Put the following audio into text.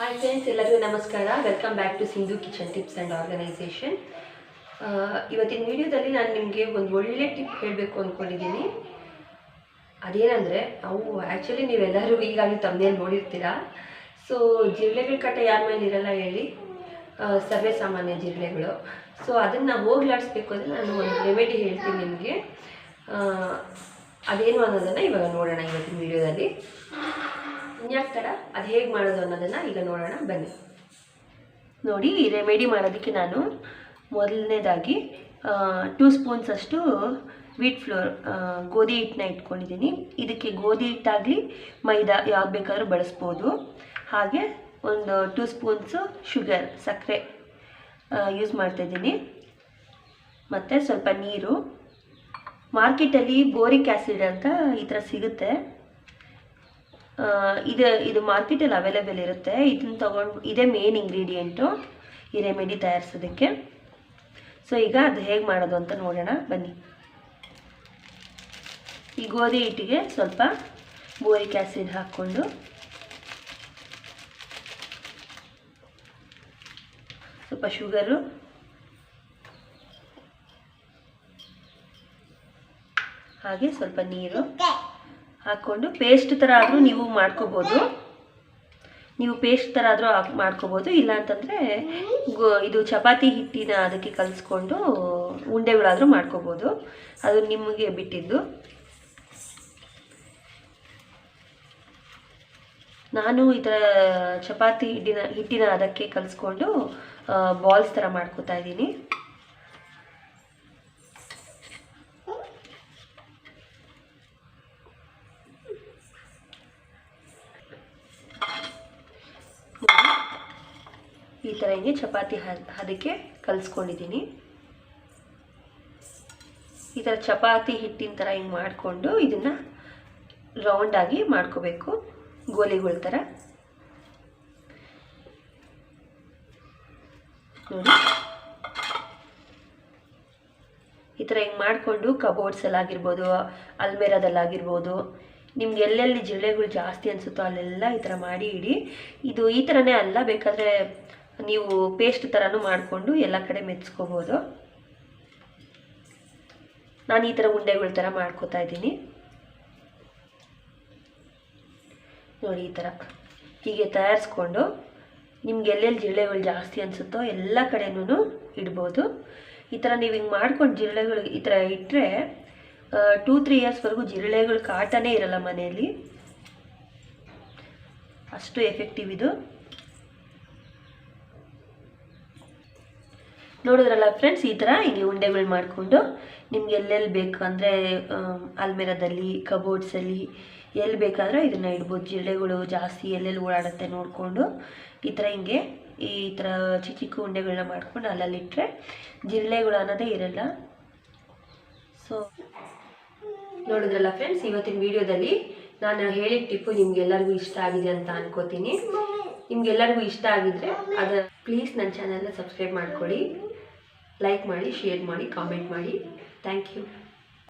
Hi friends, ಎಲ್ಲರಿಗೂ ನಮಸ್ಕಾರ. Welcome back to Sindhu kitchen tips and organisation. ಇವತ್ತಿನ ವಿಡಿಯೋದಲ್ಲಿ ನಾನು ನಿಮಗೆ ಒಂದು ಒಳ್ಳೆ ಟಿಪ್ ಹೇಳಬೇಕು ಅಂದ್ಕೊಂಡಿದ್ದೀನಿ. ಅದೇನೆಂದರೆ, ಆ್ಯಕ್ಚುಲಿ ನೀವೆಲ್ಲರೂ ಈಗಾಗಲೇ ತಮ್ಮನೇಲಿ ನೋಡಿರ್ತೀರಾ. ಸೊ ಜಿರಳೆಗಳ ಕಾಟ ಯಾರ ಮೇಲೆ ಇರಲ್ಲ ಹೇಳಿ, ಸರ್ವೇ ಸಾಮಾನ್ಯ ಜಿರಳೆಗಳು. ಸೊ ಅದನ್ನು ಹೋಗ್ಲಾಡಿಸ್ಬೇಕು ಅಂದರೆ ನಾನು ಒಂದು ರೆಮಿಡಿ ಹೇಳ್ತೀನಿ ನಿಮಗೆ. ಅದೇನು ಅನ್ನೋದನ್ನು ಇವಾಗ ನೋಡೋಣ ಇವತ್ತಿನ ವಿಡಿಯೋದಲ್ಲಿ. ಇನ್ಯಾಕೆ ಥರ ಅದು ಹೇಗೆ ಮಾಡೋದು ಅನ್ನೋದನ್ನು ಈಗ ನೋಡೋಣ ಬನ್ನಿ. ನೋಡಿ, ಈ ರೆಮಿಡಿ ಮಾಡೋದಕ್ಕೆ ನಾನು ಮೊದಲನೇದಾಗಿ 2 ಸ್ಪೂನ್ಸ್ ಅಷ್ಟು ವೀಟ್ ಫ್ಲೋರ್ ಗೋಧಿ ಹಿಟ್ಟನ್ನ ಇಟ್ಕೊಂಡಿದ್ದೀನಿ. ಇದಕ್ಕೆ ಗೋಧಿ ಹಿಟ್ಟಾಗಲಿ ಮೈದಾ ಯಾವ್ದು ಬೇಕಾದರೂ ಬಳಸ್ಬೋದು. ಹಾಗೆ ಒಂದು 2 ಸ್ಪೂನ್ಸು ಶುಗರ್, ಸಕ್ಕರೆ ಯೂಸ್ ಮಾಡ್ತಾಯಿದ್ದೀನಿ. ಮತ್ತು ಸ್ವಲ್ಪ ನೀರು. ಮಾರ್ಕೆಟಲ್ಲಿ ಬೋರಿಕ್ ಆ್ಯಸಿಡ್ ಅಂತ ಈ ಥರ ಸಿಗುತ್ತೆ. ಇದು ಮಾರ್ಕೆಟಲ್ಲಿ ಅವೈಲೇಬಲ್ ಇರುತ್ತೆ. ಇದನ್ನು ತೊಗೊಂಡು, ಇದೇ ಮೇನ್ ಇಂಗ್ರೀಡಿಯೆಂಟು ಈ ರೆಮಿಡಿ ತಯಾರಿಸೋದಕ್ಕೆ. ಸೊ ಈಗ ಅದು ಹೇಗೆ ಮಾಡೋದು ಅಂತ ನೋಡೋಣ ಬನ್ನಿ. ಈ ಗೋಧಿ ಹಿಟ್ಟಿಗೆ ಸ್ವಲ್ಪ ಬೋರಿಕ್ ಆ್ಯಸಿಡ್ ಹಾಕ್ಕೊಂಡು, ಸ್ವಲ್ಪ ಶುಗರು, ಹಾಗೆ ಸ್ವಲ್ಪ ನೀರು ಹಾಕ್ಕೊಂಡು ಪೇಸ್ಟ್ ಥರ ಆದರೂ ನೀವು ಮಾಡ್ಕೋಬೋದು. ಇಲ್ಲ ಅಂತಂದರೆ ಇದು ಚಪಾತಿ ಹಿಟ್ಟಿನ ಅದಕ್ಕೆ ಕಲಿಸ್ಕೊಂಡು ಉಂಡೆಗಳಾದರೂ ಮಾಡ್ಕೋಬೋದು. ಅದು ನಿಮಗೆ ಬಿಟ್ಟಿದ್ದು. ನಾನು ಈ ಥರ ಚಪಾತಿ ಹಿಟ್ಟಿನ ಅದಕ್ಕೆ ಕಲಿಸ್ಕೊಂಡು ಬಾಲ್ಸ್ ಥರ ಮಾಡ್ಕೋತಾ ಇದ್ದೀನಿ. ಈ ಥರ ಹಿಂಗೆ ಚಪಾತಿ ಅದಕ್ಕೆ ಕಲಿಸ್ಕೊಂಡಿದ್ದೀನಿ. ಈ ಥರ ಚಪಾತಿ ಹಿಟ್ಟಿನ ಥರ ಹಿಂಗೆ ಮಾಡಿಕೊಂಡು ಇದನ್ನು ರೌಂಡಾಗಿ ಮಾಡ್ಕೋಬೇಕು, ಗೋಲಿಗಳ ಥರ. ನೋಡಿ, ಈ ಥರ ಹಿಂಗೆ ಮಾಡಿಕೊಂಡು ಕಬೋರ್ಡ್ಸಲ್ಲಾಗಿರ್ಬೋದು, ಅಲ್ಮೇರಾದಲ್ಲಾಗಿರ್ಬೋದು, ನಿಮ್ಗೆ ಎಲ್ಲೆಲ್ಲಿ ಜಿರಳೆಗಳು ಜಾಸ್ತಿ ಅನಿಸುತ್ತೋ ಅಲ್ಲೆಲ್ಲ ಈ ಥರ ಮಾಡಿ ಇಡಿ. ಇದು ಈ ಥರನೇ ಅಲ್ಲ, ಬೇಕಾದರೆ ನೀವು ಪೇಸ್ಟ್ ಥರನೂ ಮಾಡಿಕೊಂಡು ಎಲ್ಲ ಕಡೆ ಮೆಚ್ಕೋಬೋದು. ನಾನು ಈ ಥರ ಉಂಡೆಗಳ ಥರ ಮಾಡ್ಕೋತಾ ಇದ್ದೀನಿ. ನೋಡಿ, ಈ ಥರ ಹೀಗೆ ತಯಾರಿಸ್ಕೊಂಡು ನಿಮ್ಗೆ ಎಲ್ಲೆಲ್ಲಿ ಜಿರಳೆಗಳು ಜಾಸ್ತಿ ಅನಿಸುತ್ತೋ ಎಲ್ಲ ಕಡೆನೂ ಇಡ್ಬೋದು. ಈ ಥರ ನೀವು ಹಿಂಗೆ ಮಾಡ್ಕೊಂಡು ಜಿರಳೆಗಳು ಈ ಥರ ಇಟ್ಟರೆ 2-3 ಇಯರ್ಸ್ವರೆಗೂ ಜಿರಳೆಗಳ ಕಾಟನೇ ಇರಲ್ಲ ಮನೆಯಲ್ಲಿ. ಅಷ್ಟು ಎಫೆಕ್ಟಿವ್ ಇದು. ನೋಡಿದ್ರಲ್ಲ ಫ್ರೆಂಡ್ಸ್, ಈ ಥರ ಹಿಂಗೆ ಉಂಡೆಗಳು ಮಾಡಿಕೊಂಡು ನಿಮ್ಗೆ ಎಲ್ಲೆಲ್ಲಿ ಬೇಕು ಅಂದರೆ ಅಲ್ಮೇರಾದಲ್ಲಿ, ಕಬೋರ್ಡ್ಸಲ್ಲಿ ಎಲ್ಲಿ ಬೇಕಾದರೆ ಇದನ್ನು ಇಡ್ಬೋದು. ಜಿರಳೆಗಳು ಜಾಸ್ತಿ ಎಲ್ಲೆಲ್ಲಿ ಓಡಾಡುತ್ತೆ ನೋಡಿಕೊಂಡು ಈ ಥರ ಹಿಂಗೆ ಈ ಥರ ಚಿಕ್ಕ ಚಿಕ್ಕ ಉಂಡೆಗಳನ್ನ ಮಾಡ್ಕೊಂಡು ಅಲ್ಲಲ್ಲಿಟ್ಟರೆ ಜಿರಳೆಗಳು ಅನ್ನೋದೇ ಇರಲ್ಲ. ಸೊ ನೋಡಿದ್ರಲ್ಲ ಫ್ರೆಂಡ್ಸ್, ಇವತ್ತಿನ ವಿಡಿಯೋದಲ್ಲಿ ನಾನು ಹೇಳಿದ ಟಿಪ್ಪು ನಿಮ್ಗೆಲ್ಲರಿಗೂ ಇಷ್ಟ ಆಗಿದೆ ಅಂತ ಅನ್ಕೋತೀನಿ. ನಿಮ್ಗೆಲ್ಲರಿಗೂ ಇಷ್ಟ ಆಗಿದ್ರೆ ಪ್ಲೀಸ್ ನನ್ನ ಚಾನಲ್ನ ಸಬ್ಸ್ಕ್ರೈಬ್ ಮಾಡ್ಕೊಳ್ಳಿ, ಲೈಕ್ ಮಾಡಿ, ಶೇರ್ ಮಾಡಿ, ಕಾಮೆಂಟ್ ಮಾಡಿ. Thank you.